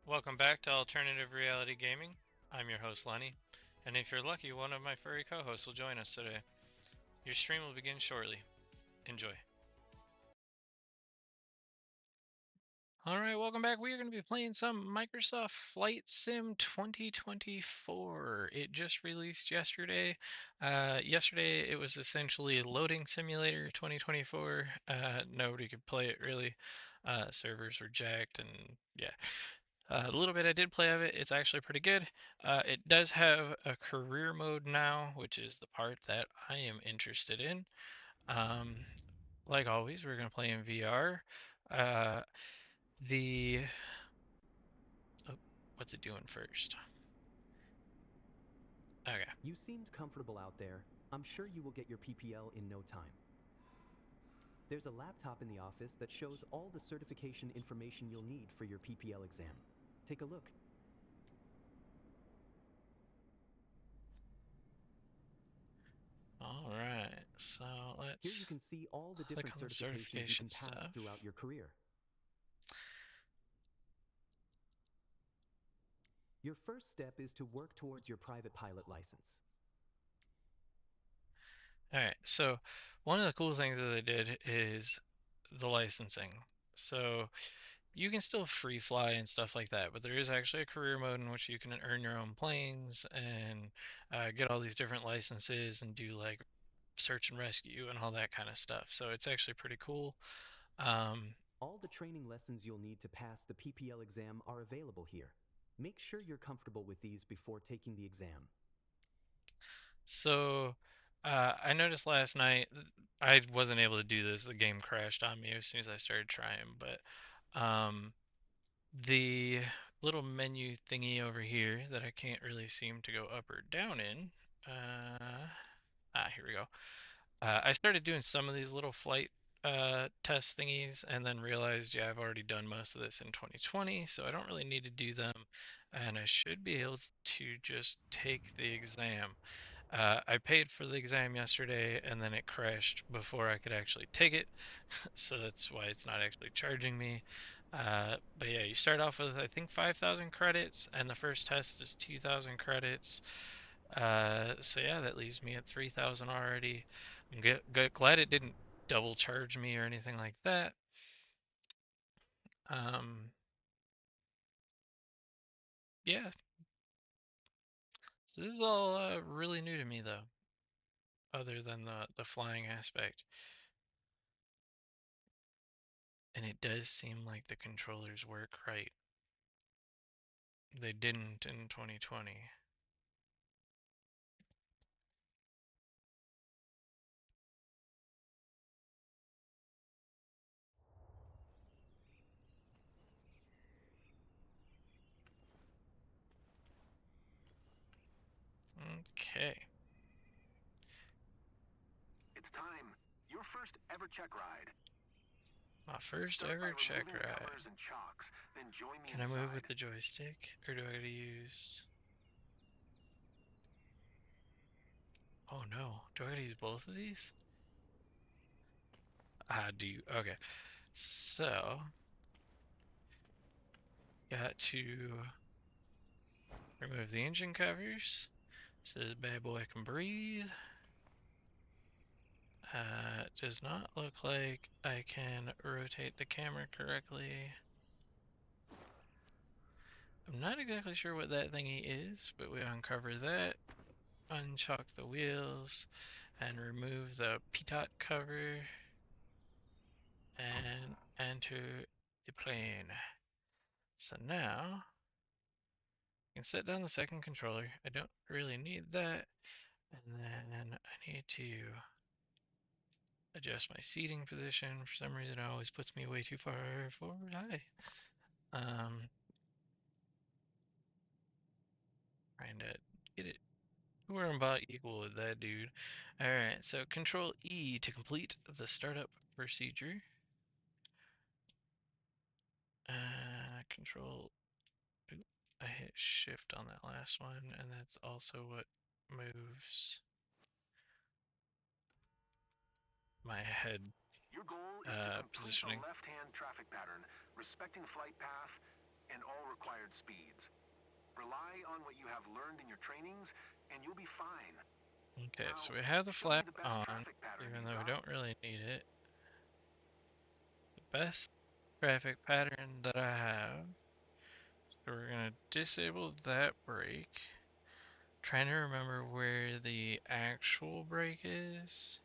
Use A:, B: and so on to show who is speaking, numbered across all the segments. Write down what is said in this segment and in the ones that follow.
A: Welcome back to Alternative Reality Gaming. I'm your host, Lenny, and if you're lucky, one of my furry co hosts will join us today. Your stream will begin shortly. Enjoy. Alright, welcome back. We are going to be playing some Microsoft Flight Sim 2024. It just released yesterday. Yesterday, it was essentially Loading Simulator 2024. Nobody could play it really. Servers were jacked, and yeah. A little bit I did play of it. It's actually pretty good. It does have a career mode now, which is the part that I am interested in. Um, like always, we're going to play in VR. Uh, the oh, what's it doing first? Okay.
B: You seemed comfortable out there. I'm sure you will get your PPL in no time. There's a laptop in the office that shows all the certification information you'll need for your PPL exam. Take a look.
A: All right. So
B: Here you
A: let's
B: can see all the
A: click
B: different
A: on the
B: certifications you
A: certification
B: can pass
A: stuff.
B: throughout your career. Your first step is to work towards your private pilot license.
A: All right. So one of the cool things that they did is the licensing. So you can still free fly and stuff like that, but there is actually a career mode in which you can earn your own planes and get all these different licenses and do like search and rescue and all that kind of stuff. So it's actually pretty cool. Um,
B: All the training lessons you'll need to pass the PPL exam are available here. Make sure you're comfortable with these before taking the exam.
A: so I noticed last night I wasn't able to do this. The game crashed on me as soon as I started trying, but the little menu thingy over here that I can't really seem to go up or down in. Uh, Here we go. I started doing some of these little flight test thingies and then realized, yeah, I've already done most of this in 2020, so I don't really need to do them. And I should be able to just take the exam. I paid for the exam yesterday and then it crashed before I could actually take it, so that's why it's not actually charging me. But yeah, you start off with I think 5,000 credits, and the first test is 2,000 credits. So yeah, that leaves me at 3,000 already. Glad it didn't double charge me or anything like that. Um, yeah, so this is all really new to me though, other than the flying aspect. And it does seem like the controllers work right. They didn't in 2020. Okay.
C: It's time. Your first ever check ride.
A: My first
C: Start by
A: ever check
C: removing the
A: ride.
C: covers and chocks, then join me
A: Can I move with
C: inside.
A: the joystick? Or do I gotta use... Oh no. Do I gotta use both of these? I do. Okay. So, got to remove the engine covers so this bad boy can breathe. Does not look like I can rotate the camera correctly. I'm not exactly sure what that thingy is, but we uncover that, unchock the wheels, and remove the pitot cover, and enter the plane. So now, I can set down the second controller. I don't really need that. And then I need to adjust my seating position. For some reason, it always puts me way too far forward. Hi. Um, Trying to get it. We're about equal with that dude. Alright, so Control E to complete the startup procedure. Control. Oop, I hit Shift on that last one, and that's also what moves my head
C: Your goal is to complete a
A: positioning.
C: left-hand traffic pattern, respecting flight path and all required desired speeds. Rely on what you have learned in your trainings, and you'll be fine.
A: Okay,
C: Now,
A: so we have the
C: show me
A: flap
C: the best
A: on,
C: traffic pattern
A: even
C: you
A: though we
C: got.
A: don't really need it. The best traffic pattern that I have. So we're gonna disable that brake. Trying to remember where the actual brake is.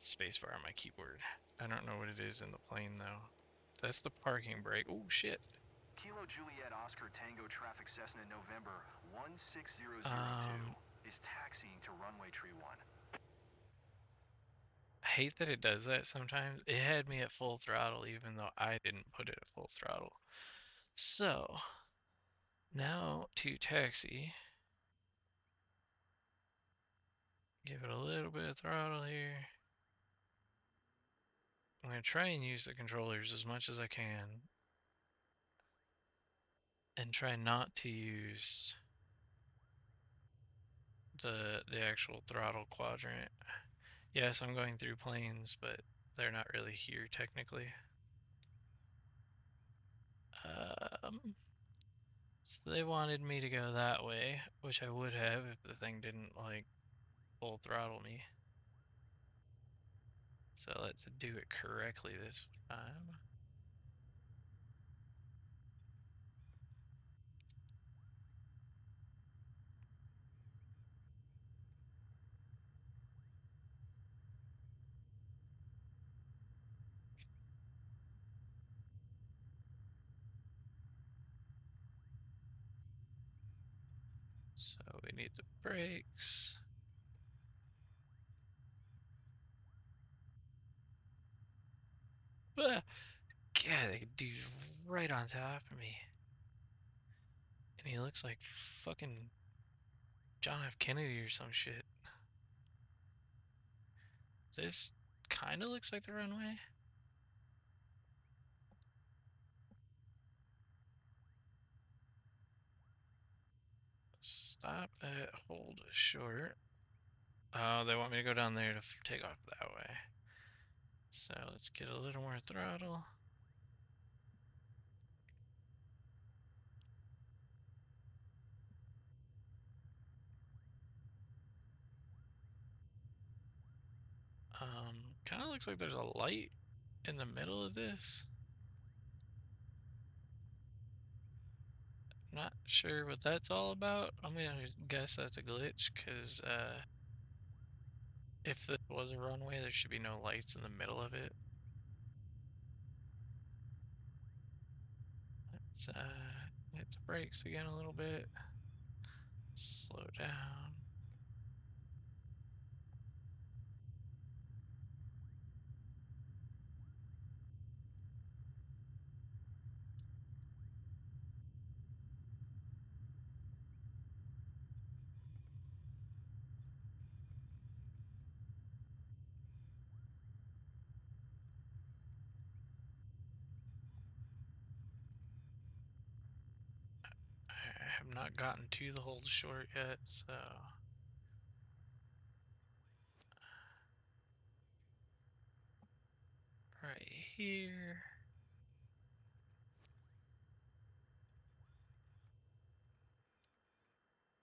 A: Spacebar on my keyboard. I don't know what it is in the plane though. That's the parking brake. Oh shit.
C: Kilo Juliet Oscar Tango Traffic Cessna November 16002
A: Um,
C: is taxiing to runway tree 1.
A: I hate that it does that sometimes. It had me at full throttle even though I didn't put it at full throttle. So, now to taxi. Give it a little bit of throttle here. I'm going to try and use the controllers as much as I can. And try not to use the actual throttle quadrant. Yes, I'm going through planes, but they're not really here technically. So they wanted me to go that way, which I would have if the thing didn't like full throttle me. So let's do it correctly this time. So we need the brakes. Ah, God, that dude's right on top of me. And he looks like fucking John F. Kennedy or some shit. This kind of looks like the runway. Stop at hold short. Oh, they want me to go down there to take off that way. So let's get a little more throttle. Kind of looks like there's a light in the middle of this. Not sure what that's all about. I'm gonna guess that's a glitch because if this was a runway, there should be no lights in the middle of it. Let's hit the brakes again a little bit. Slow down. I have not gotten to the hold short yet, so right here.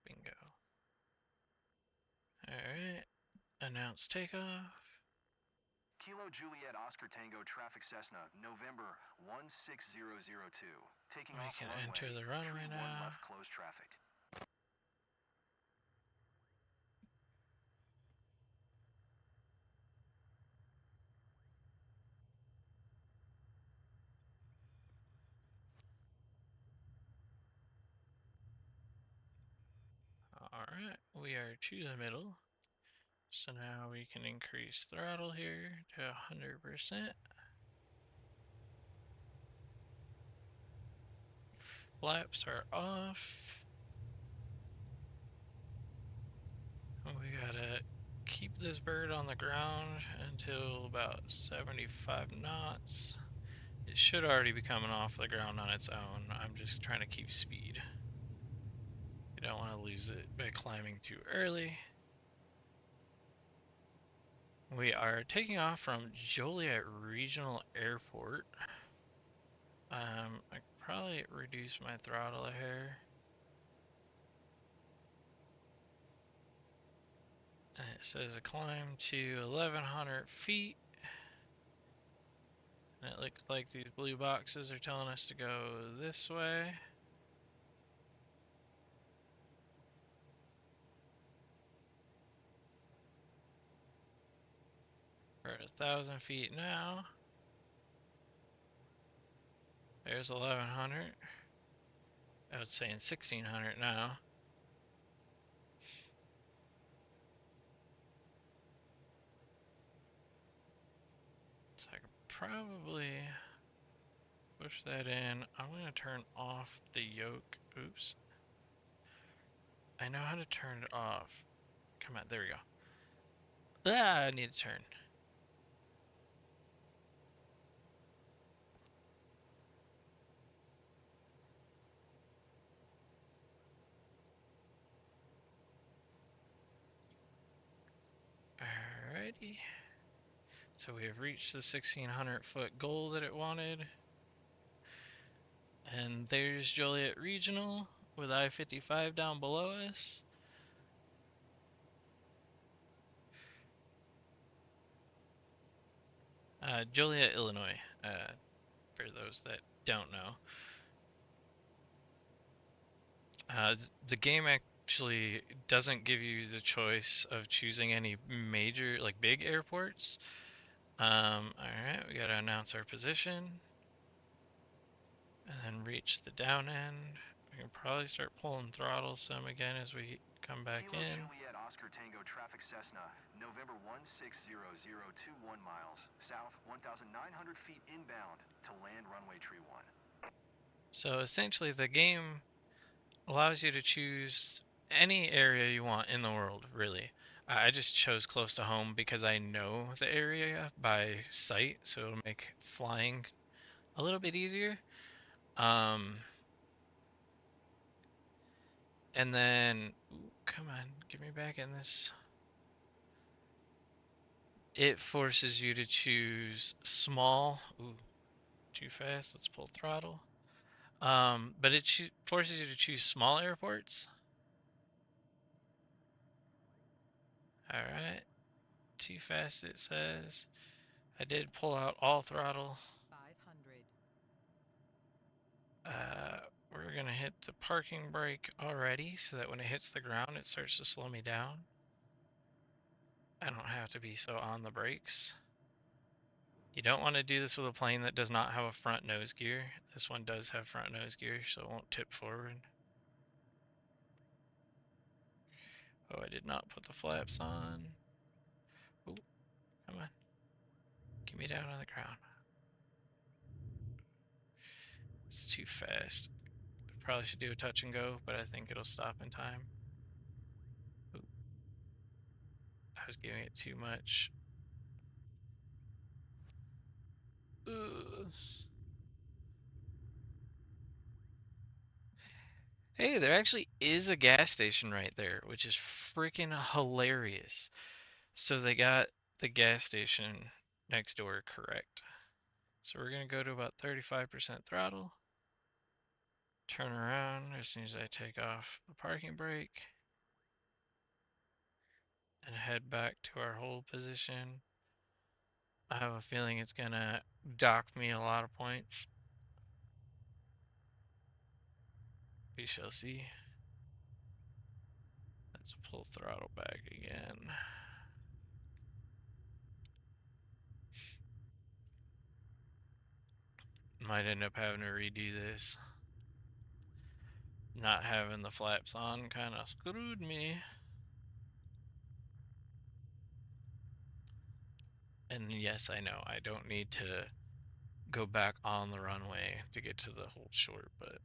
A: Bingo. Alright, announce takeoff.
C: Kilo Juliet Oscar Tango Traffic Cessna November 16002, taking
A: We
C: off
A: can
C: runway
A: enter the runway
C: tree 1
A: now.
C: left closed traffic.
A: Alright, we are to the middle. So now we can increase throttle here to 100%. Flaps are off. We gotta keep this bird on the ground until about 75 knots. It should already be coming off the ground on its own. I'm just trying to keep speed. You don't want to lose it by climbing too early. We are taking off from Joliet Regional Airport. I probably reduce my throttle a hair. And it says a climb to 1,100 feet. And it looks like these blue boxes are telling us to go this way. We're at 1,000 feet now. There's 1,100. I was saying 1,600 now. So I could probably push that in. I'm going to turn off the yoke. Oops. I know how to turn it off. Come on, there we go. Ah, I need to turn. Alrighty. So we have reached the 1,600 foot goal that it wanted. And there's Joliet Regional with I-55 down below us. Joliet, Illinois, for those that don't know. The game actually doesn't give you the choice of choosing any major, like big airports. Alright, we gotta announce our position. And then reach the down end. We can probably start pulling throttle some again as we come back
C: Kilo
A: in.
C: Juliet Oscar Tango traffic Cessna, November 160021 miles, south 1,900 feet inbound to land runway tree 1.
A: So essentially the game allows you to choose any area you want in the world, really. I just chose close to home because I know the area by sight, so it'll make flying a little bit easier. Um, and then, ooh, come on, get me back in this. It forces you to choose small. Ooh, too fast. Let's pull throttle. But it forces you to choose small airports. All right, too fast it says. I did pull out all throttle.
D: 500.
A: Uh, we're gonna hit the parking brake already so that when it hits the ground, it starts to slow me down. I don't have to be so on the brakes. You don't want to do this with a plane that does not have a front nose gear. This one does have front nose gear, so it won't tip forward. Oh, I did not put the flaps on. Oh, come on. Get me down on the ground. It's too fast. Probably should do a touch and go, but I think it'll stop in time. Ooh, I was giving it too much. Ugh. Hey, there actually is a gas station right there, which is freaking hilarious. So they got the gas station next door correct. So we're gonna go to about 35% throttle, turn around as soon as I take off the parking brake, and head back to our hold position. I have a feeling it's gonna dock me a lot of points. We shall see. Let's pull throttle back again. Might end up having to redo this. Not having the flaps on kind of screwed me. And yes, I know, I don't need to go back on the runway to get to the hold short, but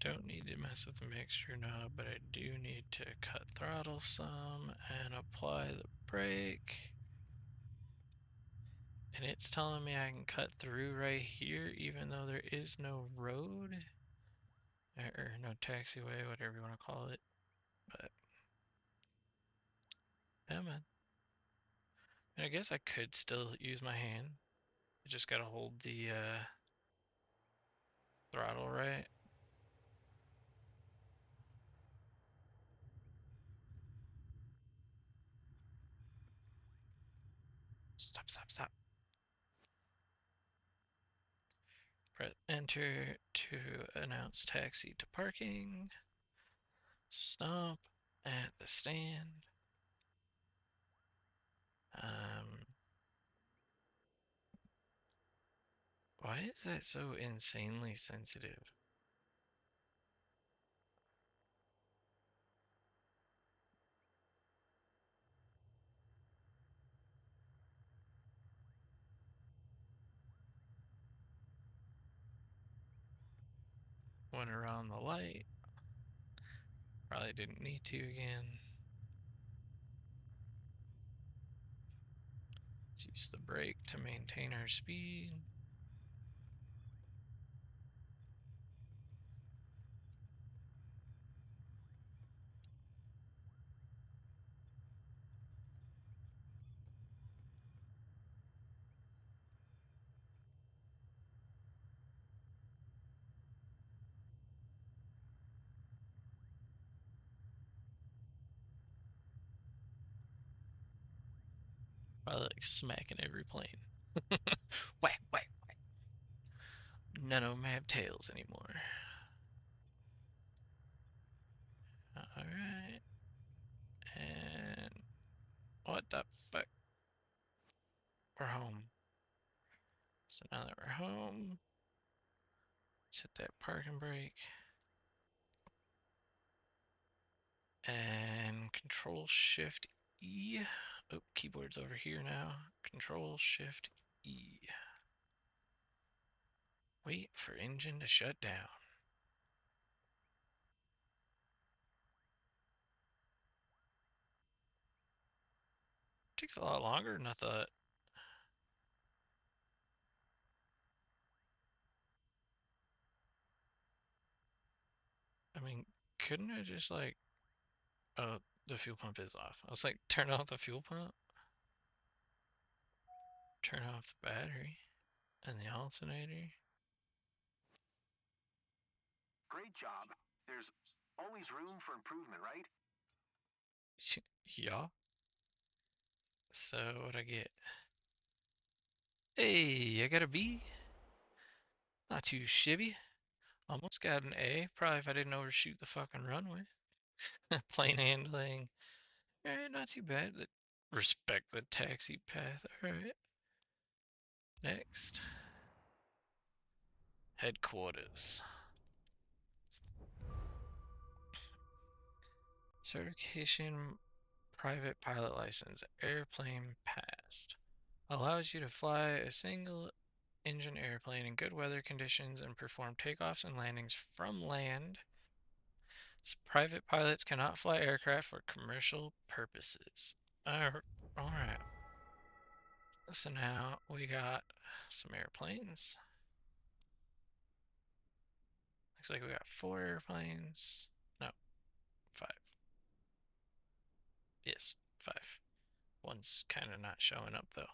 A: don't need to mess with the mixture knob, but I do need to cut throttle some and apply the brake. And it's telling me I can cut through right here even though there is no road or no taxiway, whatever you want to call it. But yeah, man. And I guess I could still use my hand. I just gotta hold the throttle right. Stop, stop, stop. Press enter to announce taxi to parking. Stop at the stand. Um, why is that so insanely sensitive? Went around the light. Probably didn't need to again. Let's use the brake to maintain our speed. Probably like smacking every plane. Whack, whack. None of them have tails anymore. Alright. And what the fuck? We're home. So now that we're home, hit that parking brake. And Control Shift E. Oh, keyboard's over here now. Control Shift E. Wait for engine to shut down. Takes a lot longer than I thought. I mean, couldn't I just like, oh, the fuel pump is off. I was like, turn off the fuel pump, turn off the battery and the alternator.
C: Great job. There's always room for improvement, right?
A: Yeah. So what I get? Hey, I got a B. Not too shabby. Almost got an A. Probably if I didn't overshoot the fucking runway. Plane handling. Alright, not too bad. Respect the taxi path. Alright. Next. Headquarters. Certification private pilot license. Airplane passed. Allows you to fly a single engine airplane in good weather conditions and perform takeoffs and landings from land. Private pilots cannot fly aircraft for commercial purposes. Alright. So now we got some airplanes. Looks like we got 4 airplanes. No, 5. Yes, 5. One's kind of not showing up though.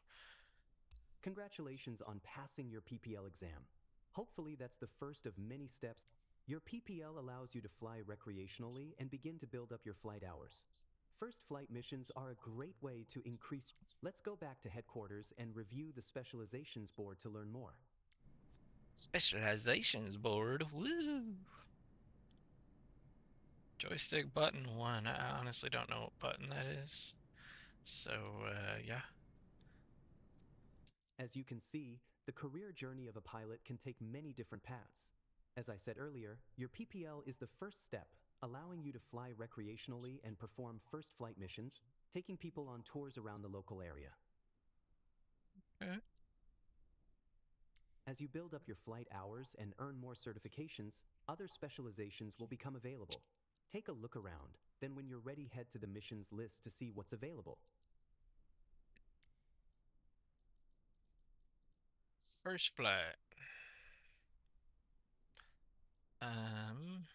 B: Congratulations on passing your PPL exam. Hopefully that's the first of many steps. Your PPL allows you to fly recreationally and begin to build up your flight hours. First flight missions are a great way to increase. Let's go back to headquarters and review the specializations board to learn more.
A: Specializations board. Woo! Joystick button 1. I honestly don't know what button that is. So, yeah.
B: As you can see, the career journey of a pilot can take many different paths. As I said earlier, your PPL is the first step, allowing you to fly recreationally and perform first flight missions, taking people on tours around the local area.
A: Okay.
B: As you build up your flight hours and earn more certifications, other specializations will become available. Take a look around, then when you're ready, head to the missions list to see what's available.
A: First flight. Um,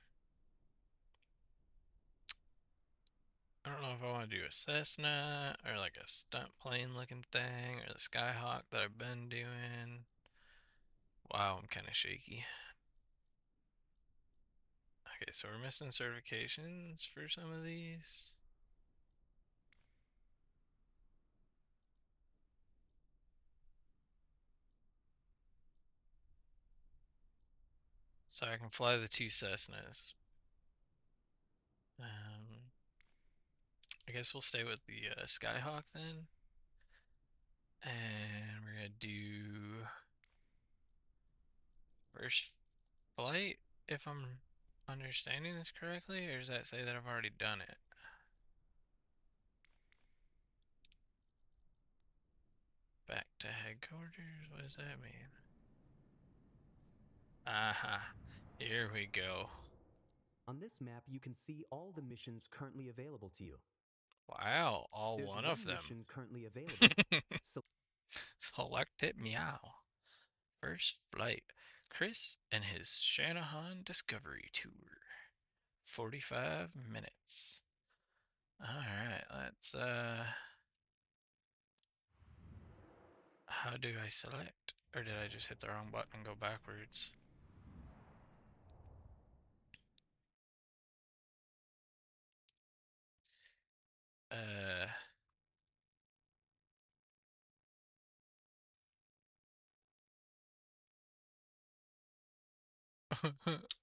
A: I don't know if I want to do a Cessna or like a stunt plane looking thing or the Skyhawk that I've been doing. Wow, I'm kind of shaky. Okay, so we're missing certifications for some of these. So I can fly the two Cessnas. I guess we'll stay with the Skyhawk then. And we're gonna do first flight, if I'm understanding this correctly, or does that say that I've already done it? Back to headquarters? What does that mean? Aha, here we go.
B: On this map, you can see all the missions currently available to you.
A: Wow, all
B: There's
A: one
B: one
A: of them.
B: mission currently available. So
A: Select it, meow. First flight. Chris and his Channahon Discovery Tour. 45 minutes. Alright, let's how do I select? Or did I just hit the wrong button and go backwards? Uh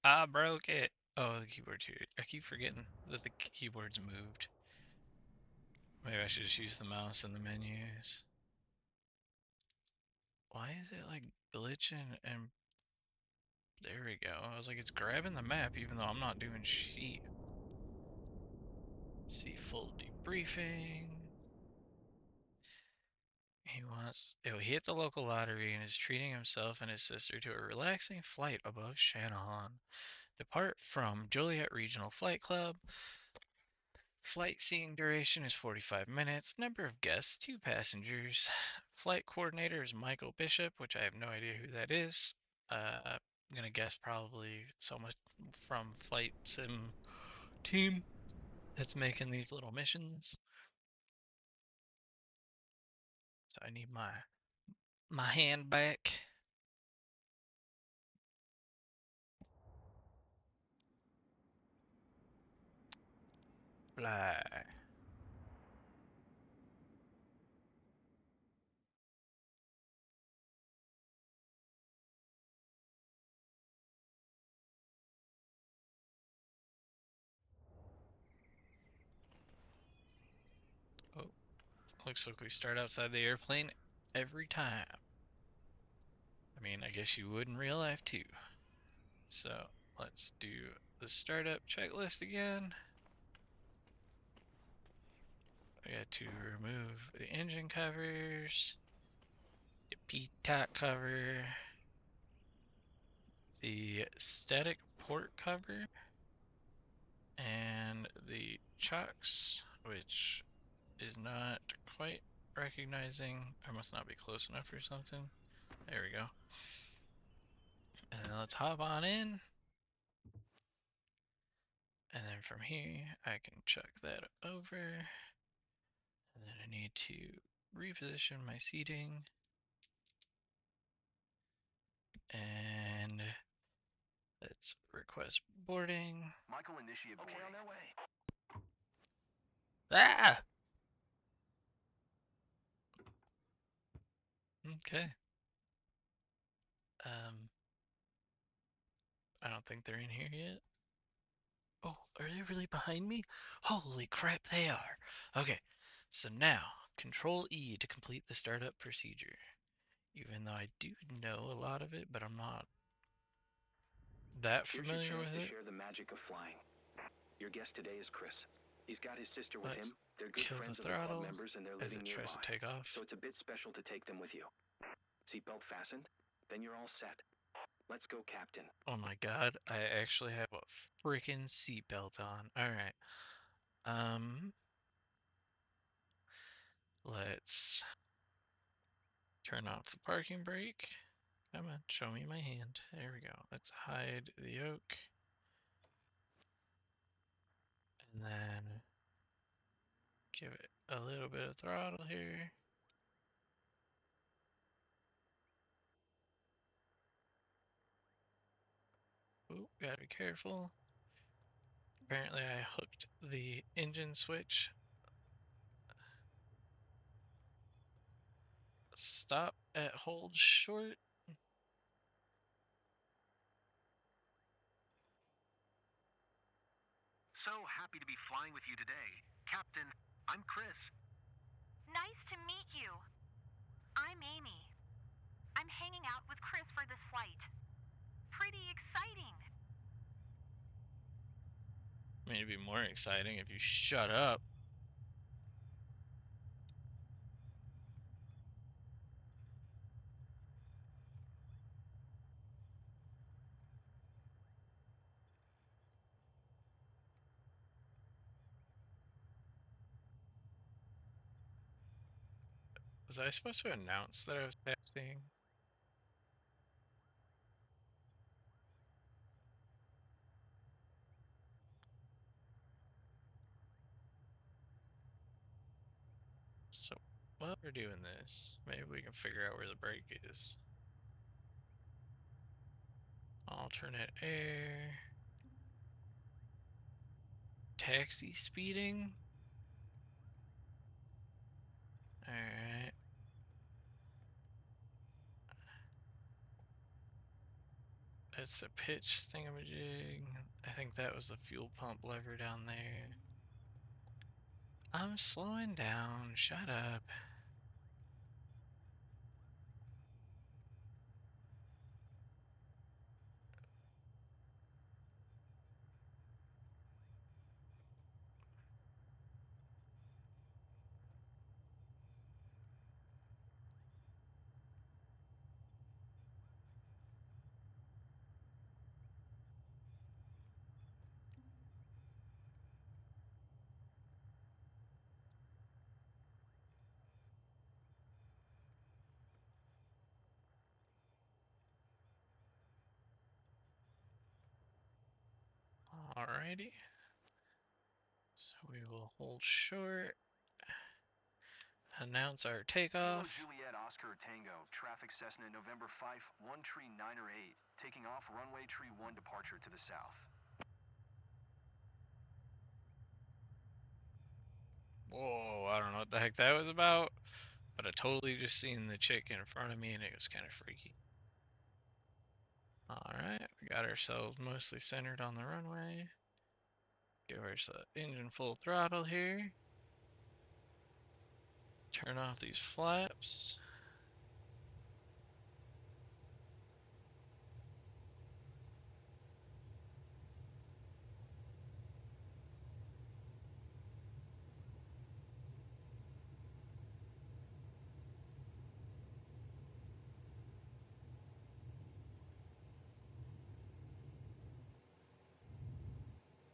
A: I broke it. Oh, the keyboard's here. I keep forgetting that the keyboard's moved. Maybe I should just use the mouse in the menus. Why is it like glitching and there we go. I was like, it's grabbing the map even though I'm not doing sheet. See full debriefing. He hit the local lottery and is treating himself and his sister to a relaxing flight above Channahon. Depart from Joliet Regional Flight Club. Flight seeing duration is 45 minutes. Number of guests, 2 passengers. Flight coordinator is Michael Bishop, which I have no idea who that is. I'm gonna guess probably someone from Flight Sim team that's making these little missions. So I need my hand back. Fly. Oh, looks like we start outside the airplane every time. I mean, I guess you would in real life too. So let's do the startup checklist again. I got to remove the engine covers, the P-TAC cover, the static port cover, and the chocks, which is not quite recognizing. I must not be close enough or something. There we go. And then let's hop on in. And then from here, I can chuck that over. And then I need to reposition my seating. And let's request boarding.
C: Michael, initiate boarding. Okay, on their way.
A: Ah! Okay. Um, I don't think they're in here yet. Oh, are they really behind me? Holy crap, they are. Okay, so now, Control E to complete the startup procedure. Even though I do know a lot of it, but I'm not that
D: Here's your
A: familiar
D: chance
A: with
D: to
A: it.
D: share the magic of flying. Your guest today is Chris. He's got his sister with
A: Let's
D: him. They're good
A: kill the
D: friends of the club
A: throttle
D: members and they're
A: as
D: living
A: it tries to
D: nearby.
A: take off.
D: So it's a bit special to take them with you. Seatbelt fastened? Then you're all set. Let's go, Captain.
A: Oh my god, I actually have a freaking seatbelt on. Alright. Um, let's turn off the parking brake. Come on, show me my hand. There we go. Let's hide the yoke. And then give it a little bit of throttle here. Ooh, gotta be careful. Apparently I hooked the engine switch. Stop at hold short.
C: So happy to be flying with you today. Captain, I'm Chris.
E: Nice to meet you. I'm Amy. I'm hanging out with Chris for this flight. Pretty exciting.
A: I mean, it'd be more exciting if you shut up. Was I supposed to announce that I was taxiing? So while we're doing this, maybe we can figure out where the brake is. Alternate air. Taxi speeding. Alright. That's the pitch thingamajig. I think that was the fuel pump lever down there. I'm slowing down. Shut up. Alrighty. So we will hold short. Announce our
C: Kilo
A: takeoff.
C: Juliet Oscar Tango, traffic Cessna November 5, 1 tree 9 or 8, taking off runway tree 1 departure to the south.
A: Whoa, I don't know what the heck that was about, but I totally just seen the chick in front of me and it was kind of freaky. Alright, we got ourselves mostly centered on the runway. Give ourselves engine full throttle here. Turn off these flaps.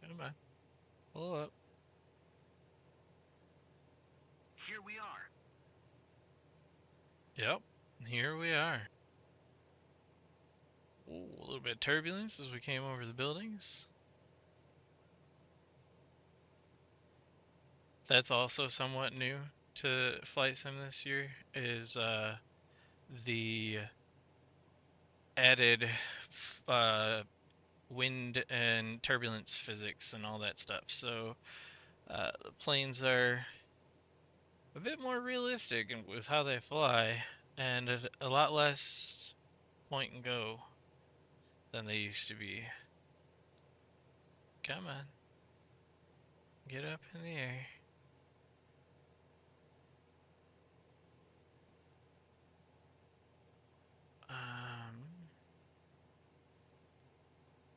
A: Come on, pull up.
C: Here we are.
A: Yep, here we are. Ooh, a little bit of turbulence as we came over the buildings. That's also somewhat new to Flight Sim this year, is the added uh, wind and turbulence physics and all that stuff. So the planes are a bit more realistic with how they fly, and a lot less point and go than they used to be. Come on, get up in the air.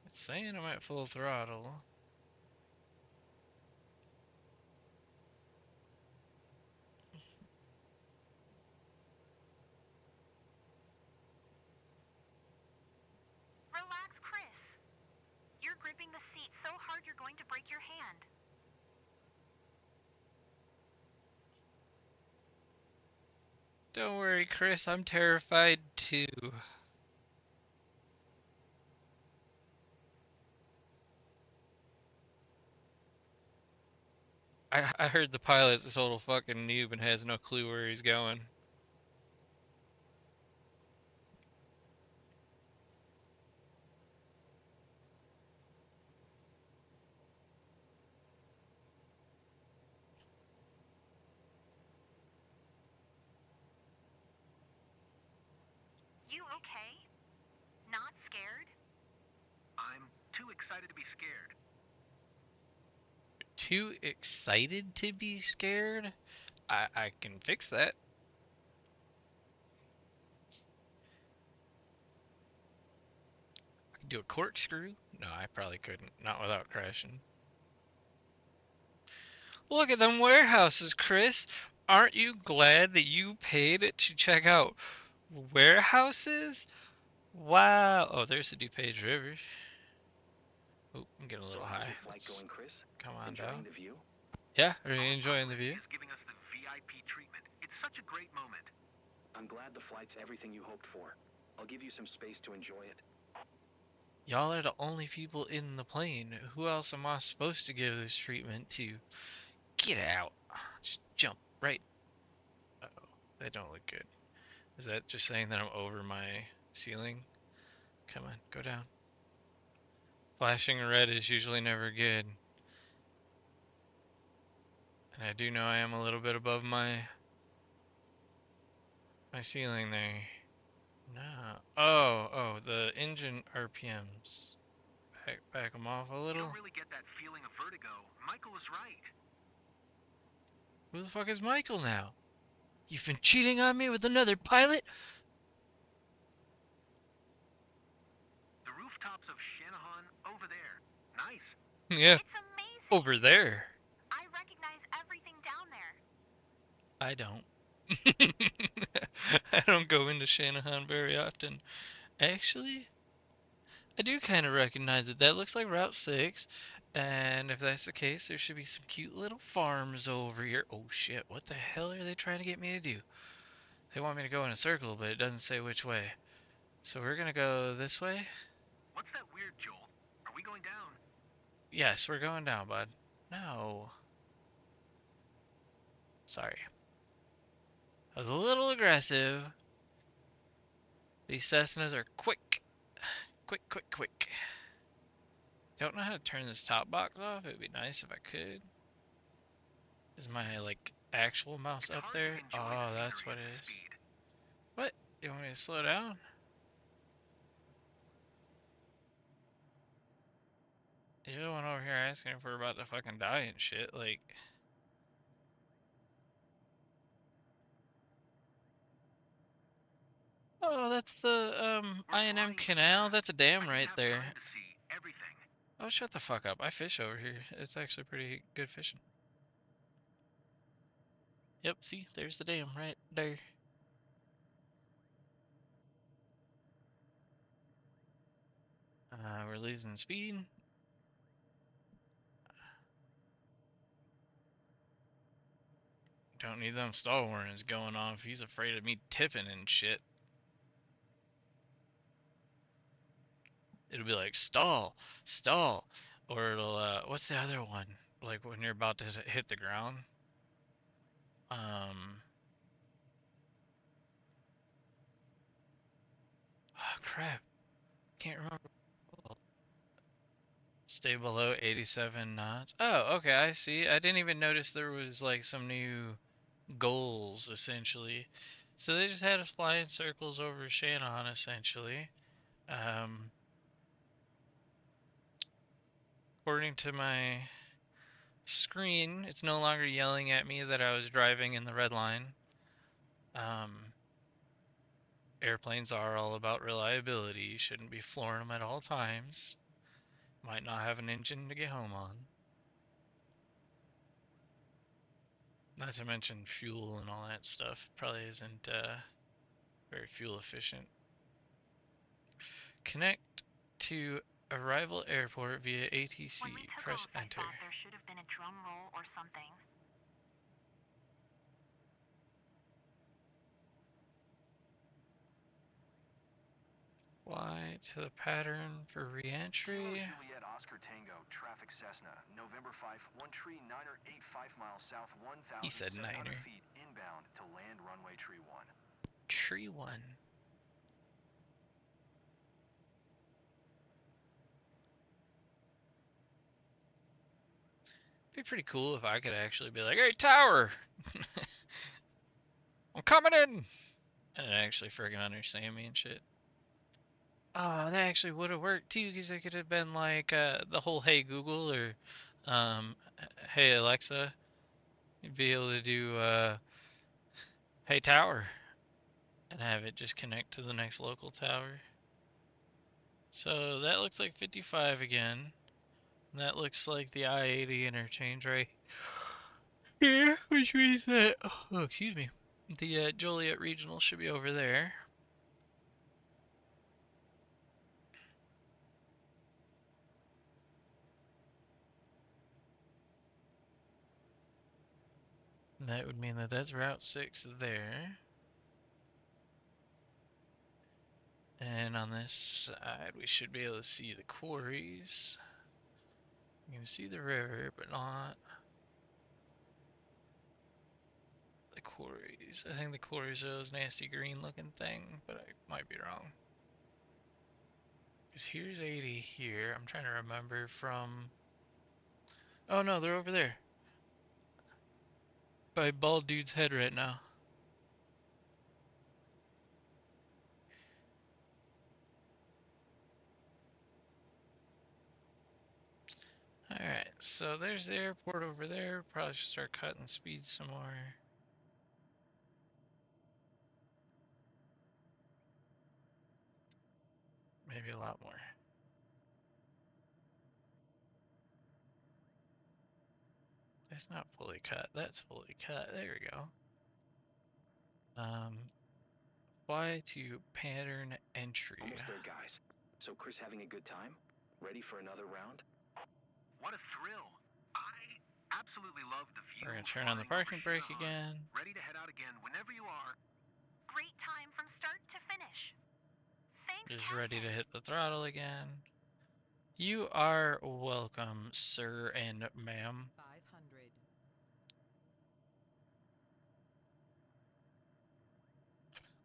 A: It's saying I'm at full throttle.
E: Relax, Chris. You're gripping the seat so hard you're going to break your hand.
A: Don't worry, Chris, I'm terrified too. I heard the pilot's a total fucking noob and has no clue where he's going.
E: You okay? Not scared?
C: I'm too excited to be scared.
A: Too excited to be scared? I can fix that. I can do a corkscrew. No, I probably couldn't. Not without crashing. Look at them warehouses, Chris. Aren't you glad that you paid to check out warehouses? Wow. Oh, there's the DuPage River. Oh, I'm getting a
D: So
A: little
D: how's
A: high.
D: your flight
A: Let's
D: going, Chris?
A: come on
D: Enjoying
A: down.
D: the view?
A: Yeah, really
C: Our
A: enjoying the
C: pilot
A: view.
C: is giving us the VIP treatment. It's such a great moment.
D: I'm glad the flight's everything you hoped for. I'll give you some space to enjoy it.
A: Y'all are the only people in the plane. Who else am I supposed to give this treatment to? Get out. Just jump right. Uh-oh, that don't look good. Is that just saying that I'm over my ceiling? Come on, go down. Flashing red is usually never good. And I do know I am a little bit above my ceiling there. No. Oh, the engine RPMs. Back them off a
C: You
A: little.
C: don't really get that feeling of vertigo. Michael was right.
A: Who the fuck is Michael now? You've been cheating on me with another pilot?
C: The rooftops of Channahon over there. Nice.
A: Yeah,
E: It's amazing!
A: over there.
E: I recognize everything down there.
A: I don't. I don't go into Channahon very often. Actually, I do kind of recognize it. That looks like Route 6. And if that's the case, there should be some cute little farms over here. Oh shit, what the hell are they trying to get me to do? They want me to go in a circle, but it doesn't say which way. So we're gonna go this way?
C: What's that weird, Joel? Are we going down?
A: Yes, we're going down, bud. No. Sorry. I was a little aggressive. These Cessnas are quick. Quick, quick, quick. Don't know how to turn this top box off. It'd be nice if I could. Is my, like, actual mouse
C: It's
A: up
C: hard to
A: there?
C: enjoy the
A: Oh, that's
C: scenery
A: what
C: at
A: it
C: this
A: is.
C: speed.
A: What? You want me to slow down? You're the one over here asking if we're about to fucking die and shit. Like, oh, that's the,
C: We're
A: I&M
C: flying too
A: Canal.
C: fast.
A: That's a
C: I
A: dam
C: didn't
A: right
C: have
A: there.
C: time to see everything.
A: Oh, shut the fuck up. I fish over here. It's actually pretty good fishing. Yep, see? There's the dam right there. We're losing speed. Don't need them stall warnings going off. He's afraid of me tipping and shit. It'll be like, stall, stall. Or it'll, what's the other one? Like when you're about to hit the ground. Um, oh, crap. Can't remember. Stay below 87 knots. Oh, okay, I see. I didn't even notice there was like some new goals essentially. So they just had us fly in circles over Shannon essentially. Um, according to my screen, it's no longer yelling at me that I was driving in the red line. Um, airplanes are all about reliability. You shouldn't be flooring them at all times. Might not have an engine to get home on. Not to mention fuel and all that stuff. Probably isn't very fuel efficient. Connect to arrival airport via ATC.
E: When we took
A: Press
E: off, I
A: enter.
E: thought there should have been a drum roll or something.
A: Fly to the pattern for
C: Kilo
A: re-entry.
C: Juliet Oscar Tango, traffic Cessna, November 5, 1 tree, 9 5 miles south,
A: He said
C: 1,700
A: niner.
C: feet inbound to land runway tree 1.
A: Tree 1. Be pretty cool if I could actually be like, hey, tower! I'm coming in! And it actually friggin' understand me and shit. Oh, that actually would have worked too, because it could have been like the whole Hey Google or Hey Alexa. You'd be able to do Hey Tower and have it just connect to the next local tower. So that looks like 55 again. And that looks like the I-80 interchange right here, which means that, oh, excuse me, the Joliet Regional should be over there. And that would mean that that's Route 6 there. And on this side, we should be able to see the quarries. You can see the river, but not the quarries. I think the quarries are those nasty green looking thing, but I might be wrong. Because here's 80 here. I'm trying to remember from... Oh no, they're over there. By Bald Dude's head right now. Alright, so there's the airport over there. Probably should start cutting speed some more. Maybe a lot more. That's not fully cut. That's fully cut. There we go. Fly to pattern entry.
D: Almost there, guys. So Chris having a good time? Ready for another round?
C: What a thrill! I absolutely love the view.
A: We're gonna turn on the parking brake again.
C: Ready to head out again whenever you are.
E: Great time from start to finish. Thanks,
A: Just ready
E: Captain.
A: to hit the throttle again. You are welcome, sir and ma'am.
F: 500.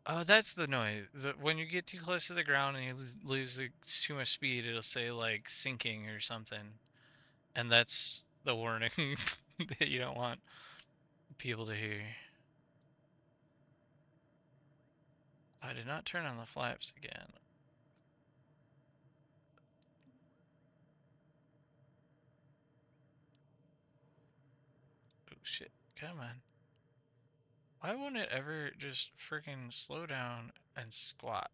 A: Oh, that's the noise. When you get too close to the ground and you lose too much speed, it'll say like sinking or something. And that's the warning that you don't want people to hear. I did not turn on the flaps again. Oh shit, come on. Why won't it ever just freaking slow down and squat?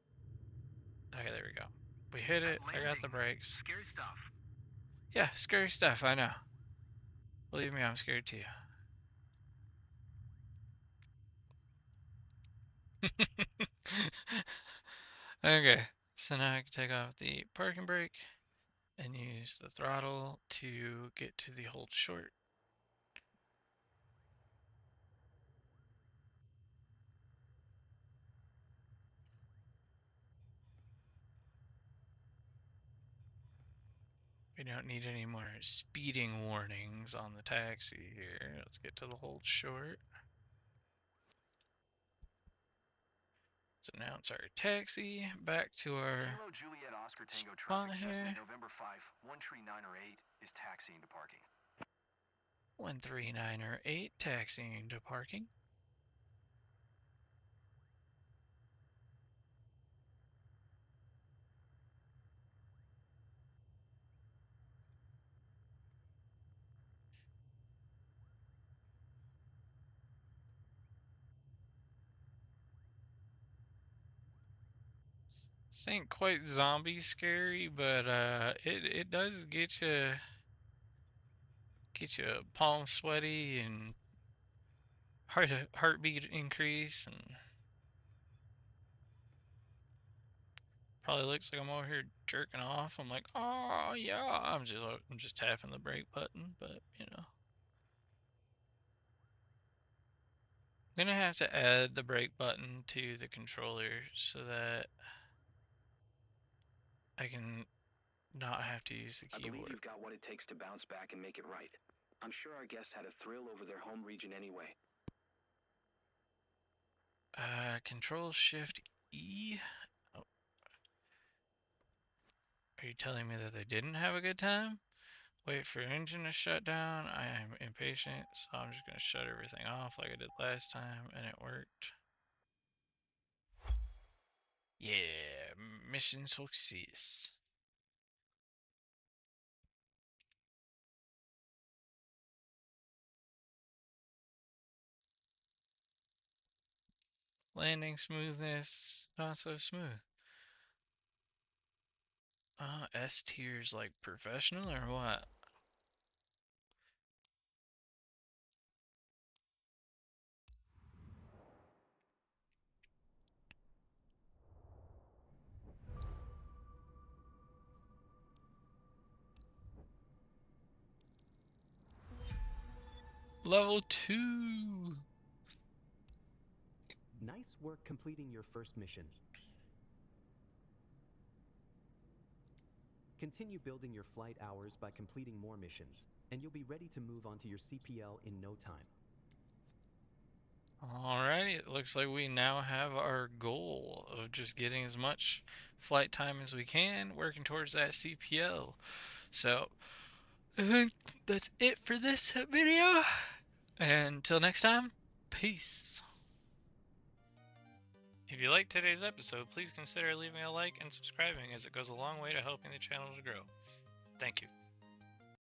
A: Okay, there we go. We hit it. I got the brakes.
C: Scary stuff.
A: Yeah, scary stuff, I know. Believe me, I'm scared too. Okay, so now I can take off the parking brake and use the throttle to get to the hold short. We don't need any more speeding warnings on the taxi here. Let's get to the hold short. Let's announce our taxi back to our
C: Kilo Juliet Oscar Tango
A: spot
C: traffic Cessna,
A: here.
C: November 5, 1 tree 9 is taxiing to parking.
A: 13908 taxiing to parking. This ain't quite zombie scary, but it does get you palm sweaty and heartbeat increase, and probably looks like I'm over here jerking off. I'm like, oh yeah, I'm just tapping the brake button, but you know. I'm gonna have to add the brake button to the controller so that I can not have to use the
D: I believe
A: keyboard.
D: you've got what it takes to bounce back and make it right. I'm sure our guests had a thrill over their home region anyway.
A: Control Shift E. Oh, are you telling me that they didn't have a good time? Wait for engine to shut down. I am impatient, so I'm just gonna shut everything off like I did last time, and it worked. Yeah, mission success. Landing smoothness, not so smooth. S tier's like professional or what? Level 2!
B: Nice work completing your first mission. Continue building your flight hours by completing more missions, and you'll be ready to move on to your CPL in no time.
A: Alrighty, it looks like we now have our goal of just getting as much flight time as we can, working towards that CPL. So, I think that's it for this video. And until next time, peace. If you liked today's episode, please consider leaving a like and subscribing as it goes a long way to helping the channel to grow. Thank you.